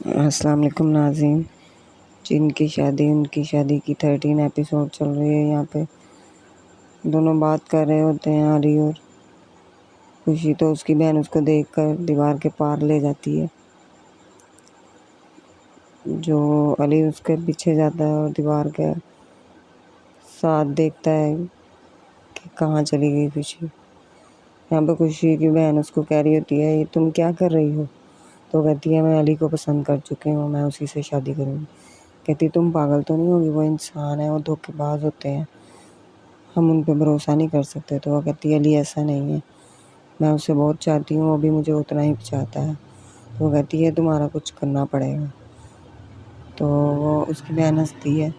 السلام علیکم ناظرین، ان کی شادی کی 13 ایپیسوڈ چل رہی ہے۔ یہاں پہ دونوں بات کر رہے ہوتے ہیں، علی اور خوشی۔ تو اس کی بہن اس کو دیکھ کر دیوار کے پار لے جاتی ہے، جو علی اس کے پیچھے جاتا ہے اور دیوار کے ساتھ دیکھتا ہے کہ کہاں چلی گئی خوشی۔ یہاں پہ خوشی کی بہن اس کو کہہ رہی ہوتی ہے، یہ تم کیا کر رہی ہو؟ تو کہتی ہے، میں علی کو پسند کر چکی ہوں، میں اسی سے شادی کروں گی۔ کہتی تم پاگل تو نہیں ہوگی، وہ انسان ہے، وہ دھوکے باز ہوتے ہیں، ہم ان پہ بھروسہ نہیں کر سکتے۔ تو وہ کہتی ہے، علی ایسا نہیں ہے، میں اسے بہت چاہتی ہوں، وہ بھی مجھے اتنا ہی چاہتا ہے۔ تو وہ کہتی ہے، تمہارا کچھ کرنا پڑے گا۔ تو وہ اس کی بہن ہنستی ہے۔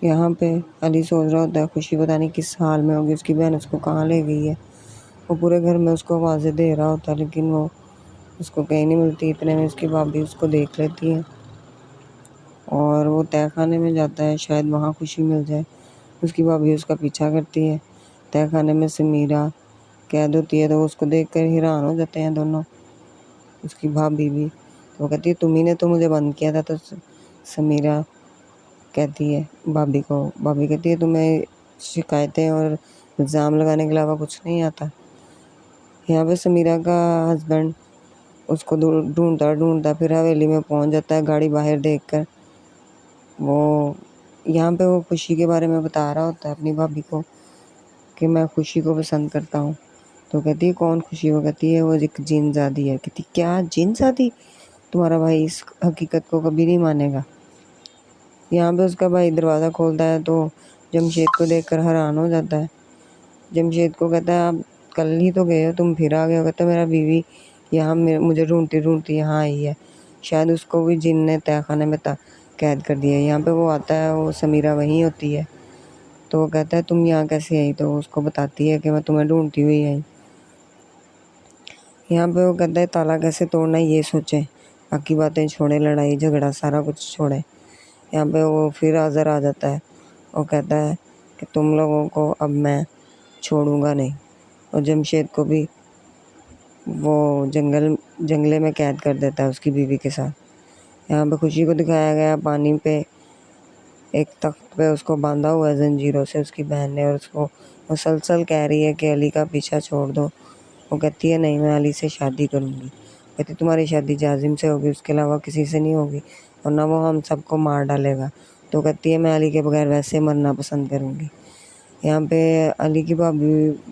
یہاں پہ علی سوچ رہا ہوتا ہے خوشی پتہ نہیں کس حال میں ہوگی، اس کی بہن اس کو کہاں لے گئی ہے۔ وہ پورے گھر میں اس کو آوازیں دے رہا ہوتا ہے، لیکن وہ اس کو کہیں نہیں ملتی۔ اتنے میں اس کی بھابھی اس کو دیکھ لیتی ہے اور وہ تہہ خانے میں جاتا ہے، شاید وہاں خوشی مل جائے۔ اس کی بھابھی اس کا پیچھا کرتی ہے۔ تہہ خانے میں سمیرہ قید ہوتی ہے، تو وہ اس کو دیکھ کر حیران ہو جاتے ہیں دونوں، اس کی بھابھی بھی۔ تو وہ کہتی ہے، تم ہی نے تو مجھے بند کیا تھا۔ تو سمیرہ کہتی ہے بھابھی کہتی ہے، تمہیں شکایتیں اور الزام لگانے کے علاوہ کچھ نہیں آتا۔ یہاں پہ سمیرہ کا ہسبینڈ اس کو ڈھونڈتا پھر حویلی میں پہنچ جاتا ہے، گاڑی باہر دیکھ کر۔ یہاں پہ وہ خوشی کے بارے میں بتا رہا ہوتا ہے اپنی بھابھی کو کہ میں خوشی کو پسند کرتا ہوں۔ تو کہتی ہے، کون خوشی؟ وہ کہتی ہے، وہ ایک جن زادی ہے۔ کہتی، کیا جن زادی؟ تمہارا بھائی اس حقیقت کو کبھی نہیں مانے گا۔ یہاں پہ اس کا بھائی دروازہ کھولتا ہے تو جمشید کو دیکھ کر حیران ہو جاتا ہے۔ جمشید کو کہتا ہے، آپ کل ہی تو گئے ہو، تم پھر آ گئے ہو۔ کہتا ہے، میرا بیوی یہاں مجھے ڈھونڈتی یہاں آئی ہے، شاید اس کو بھی جن نے تہہ خانے میں قید کر دیا ہے۔ یہاں پہ وہ آتا ہے، وہ سمیرہ وہیں ہوتی ہے۔ تو وہ کہتا ہے، تم یہاں کیسے آئی؟ تو اس کو بتاتی ہے کہ میں تمہیں ڈھونڈتی ہوئی آئی۔ یہاں پہ وہ کہتا ہے، تالا کیسے توڑنا ہے یہ سوچیں، باقی باتیں چھوڑیں، لڑائی جھگڑا سارا کچھ چھوڑیں۔ یہاں پہ وہ پھر حاضر آ جاتا ہے اور کہتا ہے کہ تم لوگوں کو اب میں چھوڑوں گا نہیں۔ اور جمشید کو بھی وہ جنگلے میں قید کر دیتا ہے اس کی بیوی کے ساتھ۔ یہاں پہ خوشی کو دکھایا گیا پانی پہ ایک تخت پہ اس کو باندھا ہوا ہے زنجیروں سے اس کی بہن نے، اور اس کو مسلسل کہہ رہی ہے کہ علی کا پیچھا چھوڑ دو۔ وہ کہتی ہے، نہیں، میں علی سے شادی کروں گی۔ کہتی، تمہاری شادی جازم سے ہوگی، اس کے علاوہ کسی سے نہیں ہوگی، ورنہ وہ ہم سب کو مار ڈالے گا۔ تو کہتی ہے، میں علی کے بغیر ویسے مرنا پسند کروں گی۔ یہاں پہ علی کی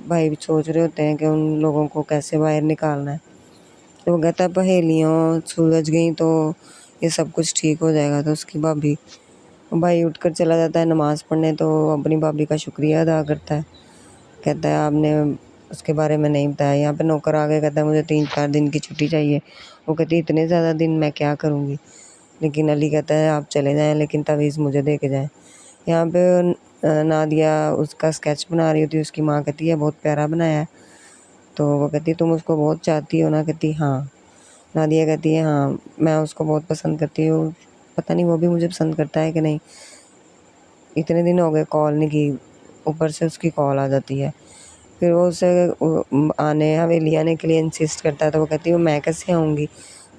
بھائی سوچ رہے ہوتے ہیں کہ ان لوگوں کو کیسے باہر نکالنا ہے۔ تو وہ کہتا ہے، پہیلیاں سلجھ گئیں تو یہ سب کچھ ٹھیک ہو جائے گا۔ تو اس کی بھائی اٹھ کر چلا جاتا ہے نماز پڑھنے، تو اپنی بھابھی کا شکریہ ادا کرتا ہے، کہتا ہے، آپ نے اس کے بارے میں نہیں بتایا۔ یہاں پہ نوکر آ گئے، کہتا ہے، مجھے 3-4 دن کی چھٹی چاہیے۔ وہ کہتی ہے، اتنے زیادہ دن میں کیا کروں گی؟ لیکن علی کہتا ہے، آپ چلے جائیں، لیکن تعویذ مجھے دے کے جائیں۔ یہاں پہ نادیہ اس کا اسکیچ بنا رہی ہوتی ہے، اس کی ماں کہتی ہے، بہت پیارا بنایا ہے۔ تو وہ کہتی ہے، تم اس کو بہت چاہتی ہو نا؟ کہتی، ہاں۔ نادیہ کہتی ہے، ہاں، میں اس کو بہت پسند کرتی ہوں، پتہ نہیں وہ بھی مجھے پسند کرتا ہے کہ نہیں، اتنے دن ہو گئے کال نہیں کی، اوپر سے اس کی کال آ جاتی ہے۔ پھر وہ اسے حویلی آنے کے لیے انسسٹ کرتا ہے۔ تو وہ کہتی ہے، میں کیسے آؤں گی؟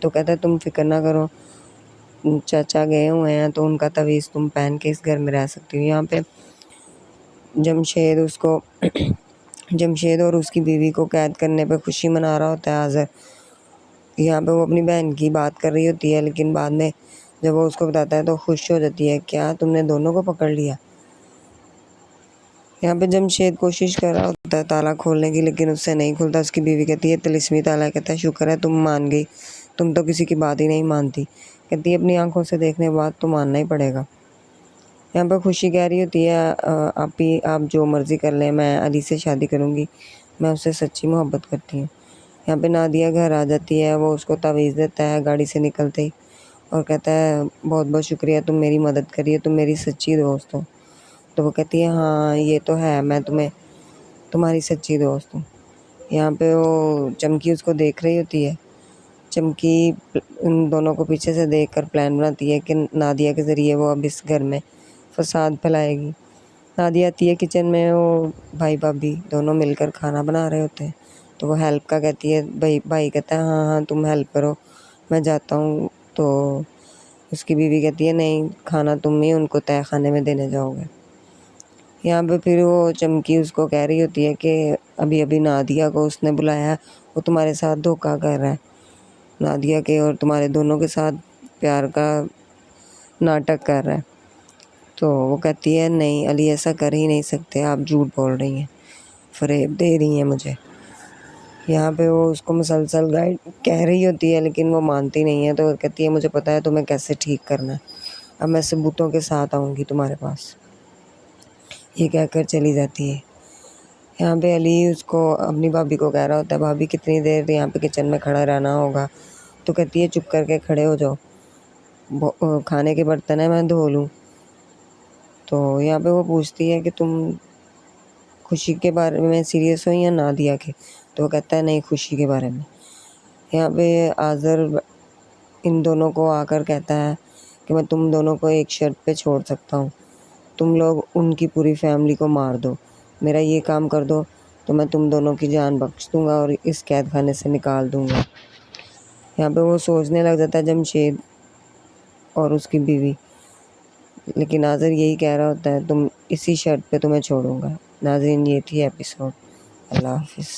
تو کہتا ہے، تم فکر نہ کرو، چاچا گئے ہوئے ہیں تو ان کا تعویذ تم پہن کے اس گھر میں رہ سکتی ہو۔ یہاں پہ جمشید اور اس کی بیوی کو قید کرنے پہ خوشی منا رہا ہوتا ہے حاضر۔ یہاں پہ وہ اپنی بہن کی بات کر رہی ہوتی ہے، لیکن بعد میں جب وہ اس کو بتاتا ہے تو خوش ہو جاتی ہے، کیا تم نے دونوں کو پکڑ لیا؟ یہاں پہ جمشید کوشش کر رہا ہوتا ہے تالا کھولنے کی، لیکن اس سے نہیں کھلتا۔ اس کی بیوی کہتی ہے، طلسمی تالا ہے۔ کہتا ہے، شکر ہے تم مان گئی، تم تو کسی کی بات ہی نہیں مانتی۔ کہتی ہے، اپنی آنکھوں سے دیکھنے کے بعد تو ماننا ہی پڑے گا۔ یہاں پہ خوشی کہہ رہی ہوتی ہے، آپ جو مرضی کر لیں، میں علی سے شادی کروں گی، میں اس سے سچی محبت کرتی ہوں۔ یہاں پہ نادیہ گھر آ جاتی ہے، وہ اس کو تعویذ دیتا ہے گاڑی سے نکلتے ہی، اور کہتا ہے، بہت بہت شکریہ، تم میری مدد کریے، تم میری سچی دوست ہو۔ تو وہ کہتی ہے، ہاں یہ تو ہے، میں تمہاری سچی دوست ہوں۔ یہاں پہ وہ چمکی اس کو دیکھ رہی ہوتی ہے۔ چمکی ان دونوں کو پیچھے سے دیکھ کر پلان بناتی ہے کہ نادیہ کے ذریعے وہ اب اس گھر میں فساد پھیلائے گی۔ نادیہ آتی ہے کچن میں، وہ بھائی بھابھی دونوں مل کر کھانا بنا رہے ہوتے ہیں۔ تو وہ ہیلپ کا کہتی ہے، بھائی کہتا ہے ہاں تم ہیلپ کرو میں جاتا ہوں. تو اس کی بیوی کہتی ہے نہیں، کھانا تم ہی ان کو تہہ خانے میں دینے جاؤ گے. یہاں پہ پھر وہ چمکی اس کو کہہ رہی ہوتی ہے کہ ابھی نادیہ کو اس نے بلایا ہے، وہ تمہارے ساتھ دھوکہ کر رہا ہے، نادیہ کے اور تمہارے دونوں کے ساتھ پیار کا ناٹک کر رہا ہے. تو وہ کہتی ہے نہیں علی ایسا کر ہی نہیں سکتے، آپ جھوٹ بول رہی ہیں، فریب دے رہی ہیں مجھے. یہاں پہ وہ اس کو مسلسل گائیڈ کہہ رہی ہوتی ہے لیکن وہ مانتی نہیں ہے. تو وہ کہتی ہے مجھے پتہ ہے تمہیں کیسے ٹھیک کرنا ہے، اب میں ثبوتوں کے ساتھ آؤں گی تمہارے پاس. یہ کہہ کر چلی جاتی ہے. یہاں پہ علی اس کو اپنی بھابھی کو کہہ رہا ہوتا ہے بھابھی کتنی دیر یہاں پہ کچن میں کھڑا رہنا ہوگا. تو کہتی ہے چپ کر کے کھڑے ہو جاؤ، کھانے کے برتن ہیں میں دھو لوں. تو یہاں پہ وہ پوچھتی ہے کہ تم خوشی کے بارے میں سیریس ہو یا نادیہ کے. تو وہ کہتا ہے نہیں خوشی کے بارے میں. یہاں پہ آذر ان دونوں کو آ کر کہتا ہے کہ میں تم دونوں کو ایک شرط پہ چھوڑ سکتا ہوں، تم لوگ ان کی پوری فیملی کو مار دو، میرا یہ کام کر دو تو میں تم دونوں کی جان بخش دوں گا اور اس قید خانے سے نکال دوں گا. یہاں پہ وہ سوچنے لگ جاتا ہے جمشید اور اس کی بیوی، لیکن ناظر یہی کہہ رہا ہوتا ہے تم اسی شرط پہ تمہیں چھوڑوں گا. ناظرین یہ تھی ایپیسوڈ. اللہ حافظ.